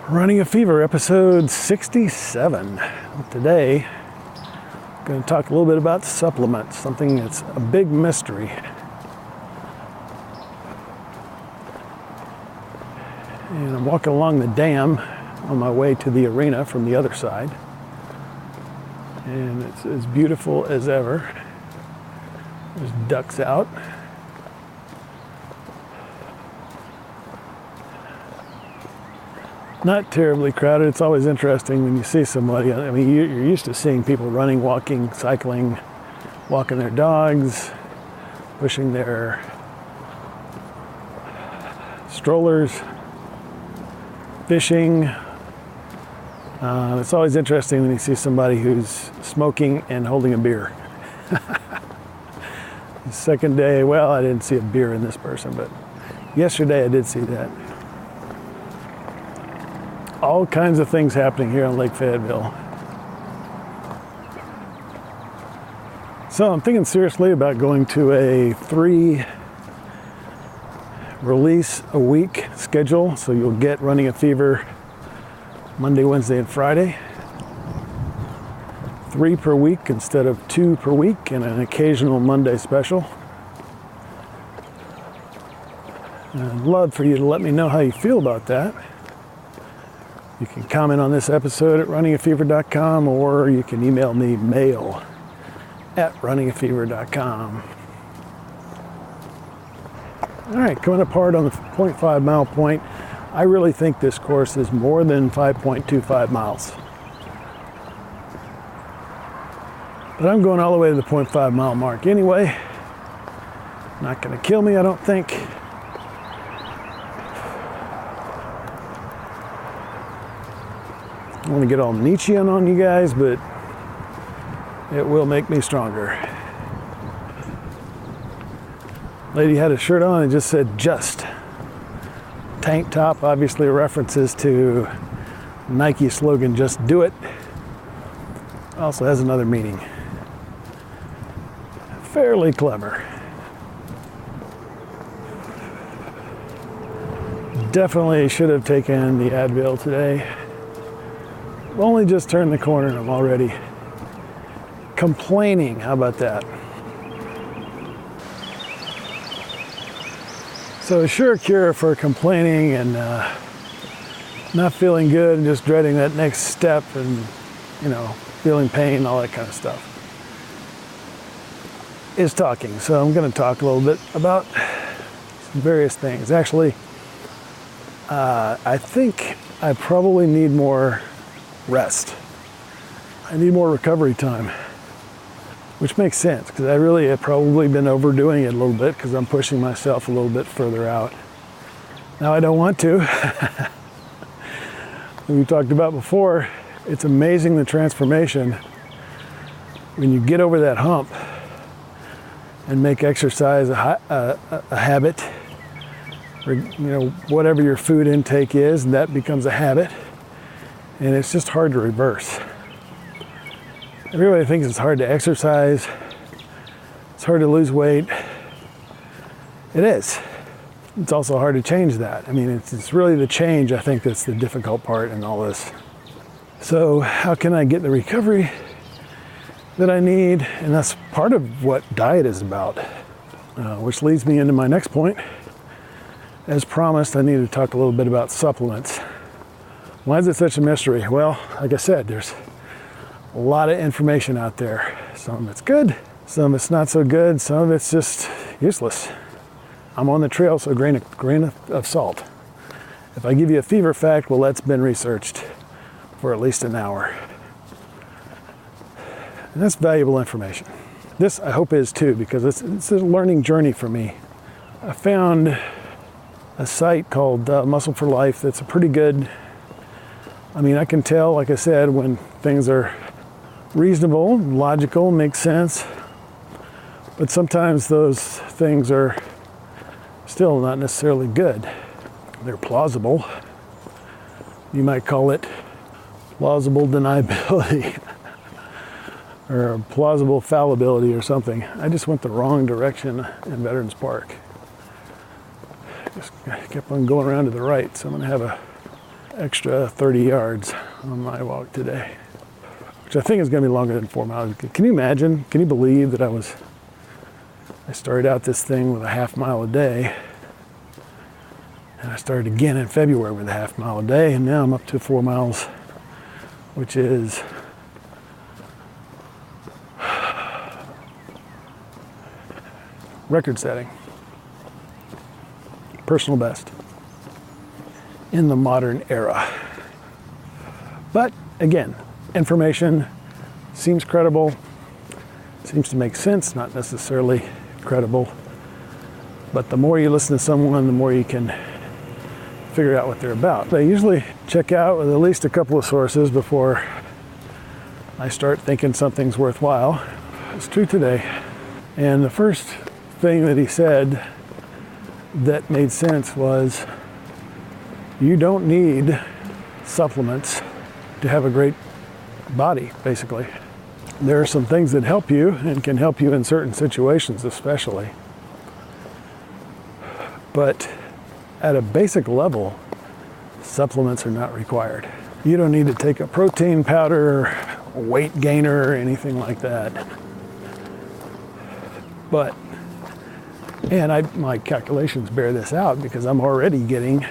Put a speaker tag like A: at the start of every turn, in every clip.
A: Running a Fever, episode 67. Today, I'm going to talk a little bit about supplements, something that's a big mystery. And I'm walking along the dam on my way to the arena from the other side. And it's as beautiful as ever. There's ducks out. Not terribly crowded. It's always interesting when you see somebody. I mean, you're used to seeing people running, walking, cycling, walking their dogs, pushing their strollers, fishing. It's always interesting when you see somebody who's smoking and holding a beer. The second day, well, I didn't see a beer in this person, but yesterday I did see that. All kinds of things happening here on Lake Fayetteville. So I'm thinking seriously about going to a 3 release a week schedule. So you'll get Running a Fever Monday, Wednesday, and Friday. 3 per week instead of 2 per week, and an occasional Monday special. And I'd love for you to let me know how you feel about that. You can comment on this episode at runningafever.com, or you can email me mail@runningafever.com. All right, coming apart on the 0.5 mile point. I really think this course is more than 5.25 miles. But I'm going all the way to the 0.5 mile mark anyway. Not going to kill me, I don't think. I want to get all Nietzschean on you guys, but it will make me stronger. Lady had a shirt on and just said "just." Tank top, obviously references to Nike slogan "Just Do It." Also has another meaning. Fairly clever. Definitely should have taken the Advil today. Only just turned the corner and I'm already complaining. How about that? So a sure cure for complaining and not feeling good and just dreading that next step and, feeling pain, all that kind of stuff, is talking. So I'm going to talk a little bit about some various things. Actually, I think I probably need more rest. I need more recovery time, which makes sense because I really have probably been overdoing it a little bit because I'm pushing myself a little bit further out. Now I don't want to. We talked about before, it's amazing the transformation when you get over that hump and make exercise a habit, or, whatever your food intake is, and that becomes a habit. And it's just hard to reverse. Everybody thinks it's hard to exercise. It's hard to lose weight. It is. It's also hard to change that. I mean, it's really the change, I think, that's the difficult part in all this. So how can I get the recovery that I need? And that's part of what diet is about, which leads me into my next point. As promised, I need to talk a little bit about supplements. Why is it such a mystery? Well, like I said, there's a lot of information out there. Some of it's good, some of it's not so good, some of it's just useless. I'm on the trail, so a grain of salt. If I give you a fever fact, well, that's been researched for at least an hour. And that's valuable information. This, I hope, is too, because it's a learning journey for me. I found a site called Muscle for Life that's a pretty good. I mean, I can tell, like I said, when things are reasonable, logical, make sense. But sometimes those things are still not necessarily good. They're plausible. You might call it plausible deniability or plausible fallibility or something. I just went the wrong direction in Veterans Park. Just kept on going around to the right, so I'm going to have extra 30 yards on my walk today, which I think is going to be longer than 4 miles. Can you imagine? Can you believe that I started out this thing with a half mile a day, and I started again in February with a half mile a day, and now I'm up to 4 miles, which is record setting, personal best in the modern era. But again, information seems credible, seems to make sense, not necessarily credible. But the more you listen to someone, the more you can figure out what they're about. I usually check out with at least a couple of sources before I start thinking something's worthwhile. It's true today. And the first thing that he said that made sense was, you don't need supplements to have a great body, basically. There are some things that help you and can help you in certain situations especially. But at a basic level, supplements are not required. You don't need to take a protein powder, a weight gainer, or anything like that. But, and my calculations bear this out because I'm already getting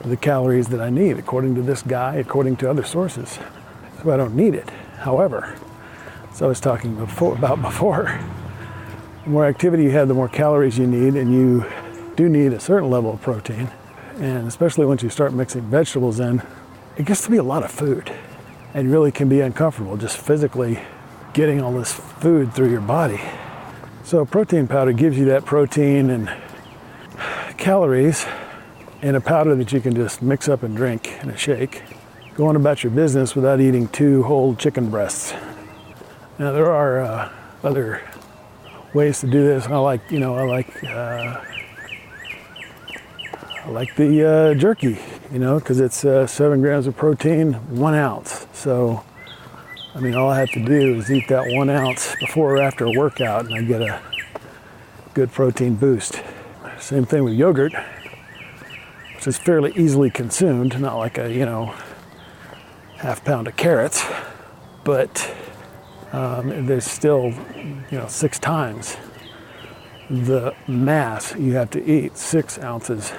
A: the calories that I need, according to this guy, according to other sources. So I don't need it. However, as I was talking about before, the more activity you have, the more calories you need, and you do need a certain level of protein. And especially once you start mixing vegetables in, it gets to be a lot of food, and really can be uncomfortable just physically getting all this food through your body. So protein powder gives you that protein and calories in a powder that you can just mix up and drink in a shake. Go on about your business without eating 2 whole chicken breasts. Now there are other ways to do this. I like the jerky, because it's 7 grams of protein, 1 ounce. So, I mean, all I have to do is eat that 1 ounce before or after a workout, and I get a good protein boost. Same thing with yogurt, which is fairly easily consumed, not like a, half pound of carrots, but there's still, 6 times the mass you have to eat, 6 ounces.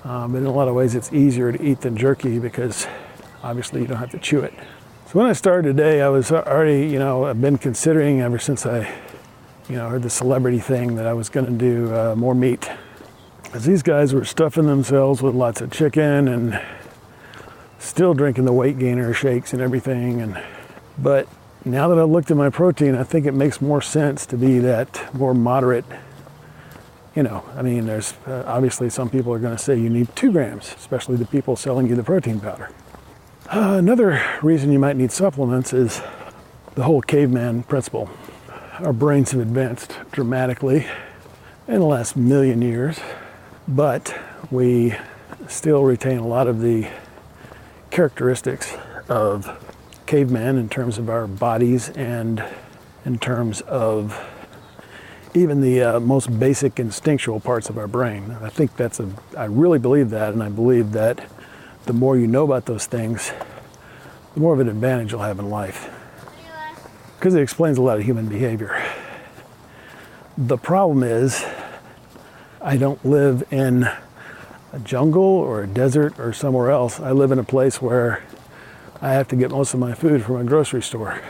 A: But in a lot of ways it's easier to eat than jerky because obviously you don't have to chew it. So when I started today, I was already, I've been considering ever since I, heard the celebrity thing that I was going to do more meat. Because these guys were stuffing themselves with lots of chicken and still drinking the weight gainer shakes and everything. But now that I've looked at my protein, I think it makes more sense to be that more moderate. There's obviously some people are going to say you need 2 grams, especially the people selling you the protein powder. Another reason you might need supplements is the whole caveman principle. Our brains have advanced dramatically in the last 1,000,000 years, but we still retain a lot of the characteristics of caveman in terms of our bodies and in terms of even the most basic instinctual parts of our brain. I think I really believe that, and I believe that the more you know about those things, the more of an advantage you'll have in life. Because it explains a lot of human behavior. The problem is, I don't live in a jungle or a desert or somewhere else. I live in a place where I have to get most of my food from a grocery store.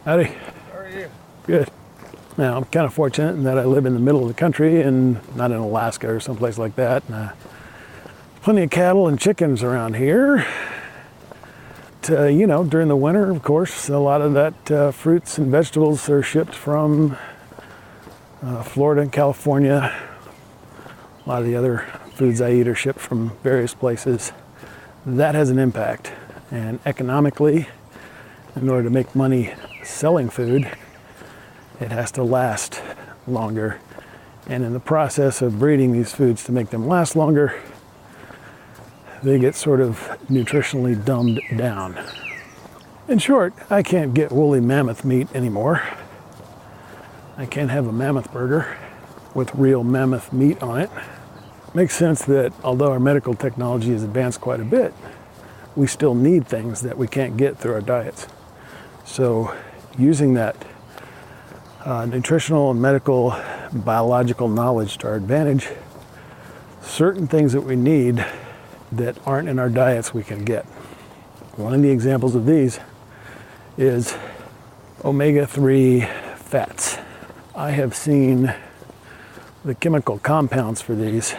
A: Howdy.
B: How are you?
A: Good. Now, I'm kind of fortunate in that I live in the middle of the country and not in Alaska or someplace like that. And, plenty of cattle and chickens around here. During the winter, of course, a lot of that fruits and vegetables are shipped from Florida and California. A lot of the other foods I eat are shipped from various places. That has an impact. And economically, in order to make money selling food, it has to last longer. And in the process of breeding these foods to make them last longer, they get sort of nutritionally dumbed down. In short, I can't get woolly mammoth meat anymore. I can't have a mammoth burger with real mammoth meat on it. makes sense that although our medical technology has advanced quite a bit, we still need things that we can't get through our diets. So using that nutritional and medical biological knowledge to our advantage, certain things that we need that aren't in our diets we can get. One of the examples of these is omega-3 fats. I have seen the chemical compounds for these,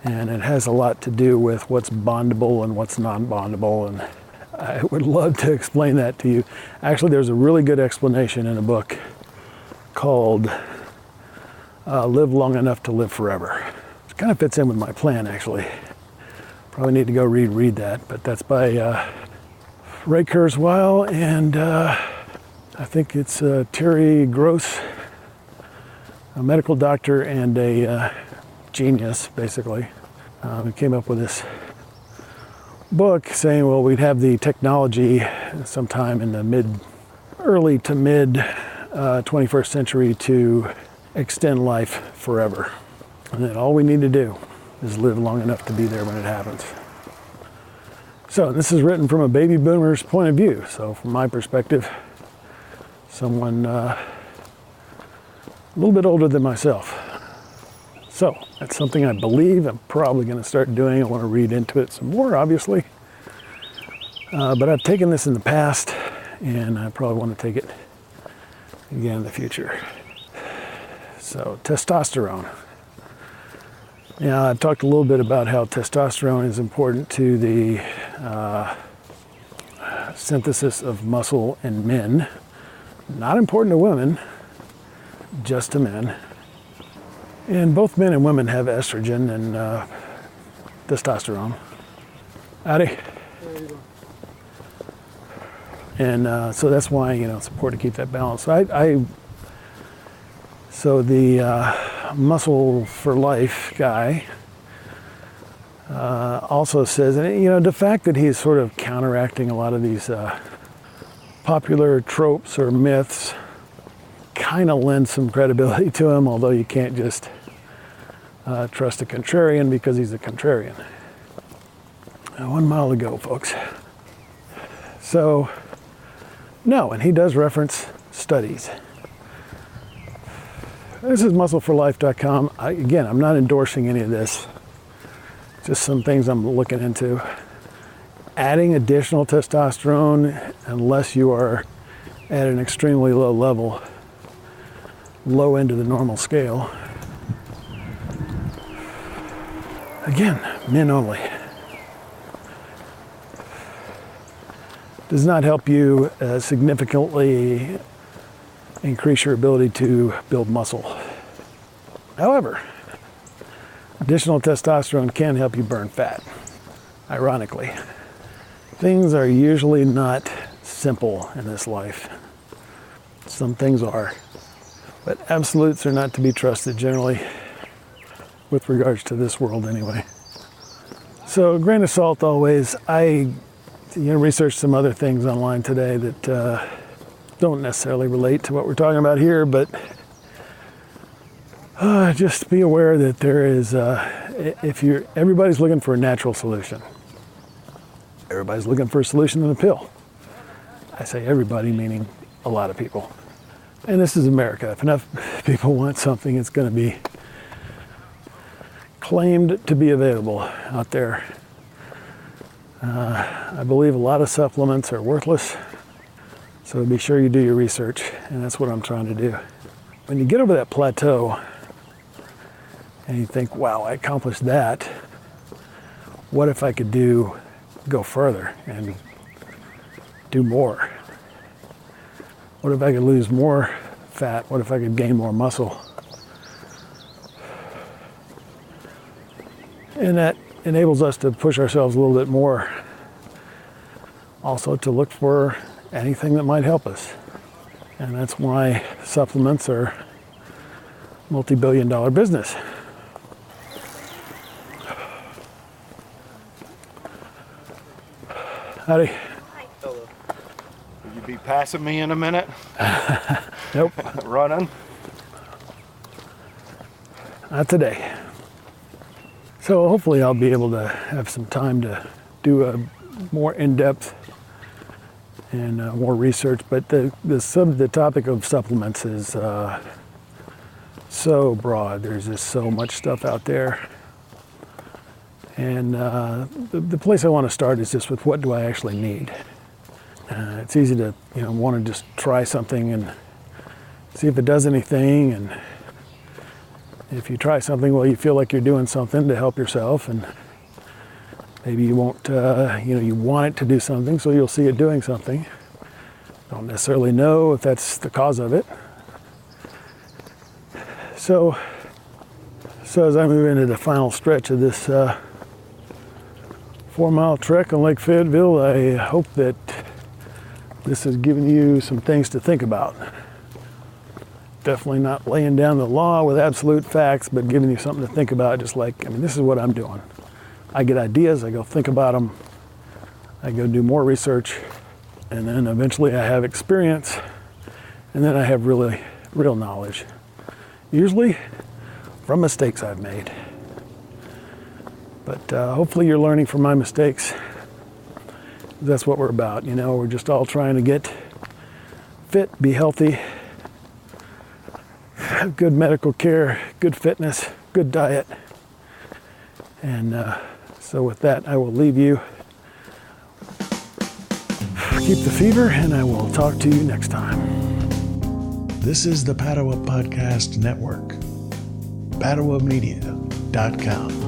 A: and it has a lot to do with what's bondable and what's non-bondable, and I would love to explain that to you. Actually, there's a really good explanation in a book called Live Long Enough to Live Forever. It kind of fits in with my plan, actually. Probably need to go read that, but that's by Ray Kurzweil, and I think it's Terry Gross, a medical doctor and a genius, basically. He came up with this book saying, well, we'd have the technology sometime in the early to mid 21st century to extend life forever. And then all we need to do is live long enough to be there when it happens. So this is written from a baby boomer's point of view. So from my perspective, someone a little bit older than myself. So that's something I believe I'm probably going to start doing. I want to read into it some more, obviously. But I've taken this in the past, and I probably want to take it again in the future. So testosterone. Yeah, I've talked a little bit about how testosterone is important to the synthesis of muscle in men. Not important to women, just to men. And both men and women have estrogen and testosterone. Howdy. And so that's why, it's important to keep that balance. So the Muscle for Life guy also says, and the fact that he's sort of counteracting a lot of these popular tropes or myths kind of lends some credibility to him, although you can't just trust a contrarian because he's a contrarian. 1 mile to go, folks. So, no, and he does reference studies. This is muscleforlife.com. Again, I'm not endorsing any of this. Just some things I'm looking into. Adding additional testosterone, unless you are at an extremely low level, low end of the normal scale. Again, men only. Does not help you significantly increase your ability to build muscle. However, additional testosterone can help you burn fat, ironically. Things are usually not simple in this life. Some things are, but absolutes are not to be trusted generally, with regards to this world anyway. So, grain of salt always. I researched some other things online today that don't necessarily relate to what we're talking about here, but just be aware that there is, everybody's looking for a natural solution. Everybody's looking for a solution in a pill. I say everybody, meaning a lot of people. And this is America. If enough people want something, it's going to be claimed to be available out there. I believe a lot of supplements are worthless, so be sure you do your research, and that's what I'm trying to do. When you get over that plateau and you think, wow, I accomplished that, what if I could go further and do more? What if I could lose more fat? What if I could gain more muscle? And that enables us to push ourselves a little bit more. Also to look for anything that might help us. And that's why supplements are multi-billion-dollar business. Howdy.
B: Hi. Hello. Will you be passing me in a minute?
A: Nope.
B: Running?
A: Not today. So hopefully I'll be able to have some time to do a more in-depth and more research. But the topic of supplements is so broad. There's just so much stuff out there. And the place I want to start is just with what do I actually need. It's easy to want to just try something and see if it does anything. And if you try something, well, you feel like you're doing something to help yourself, and maybe you won't, you want it to do something, so you'll see it doing something. Don't necessarily know if that's the cause of it. So as I move into the final stretch of this 4-mile trek on Lake Fayetteville, I hope that this has given you some things to think about. Definitely not laying down the law with absolute facts, but giving you something to think about, just like, this is what I'm doing. I get ideas, I go think about them, I go do more research, and then eventually I have experience, and then I have real knowledge. Usually from mistakes I've made. But hopefully you're learning from my mistakes. That's what we're about, we're just all trying to get fit, be healthy, have good medical care, good fitness, good diet. And so with that, I will leave you. Keep the fever, and I will talk to you next time.
C: This is the Paddle Up Podcast Network. PaddleUpMedia.com.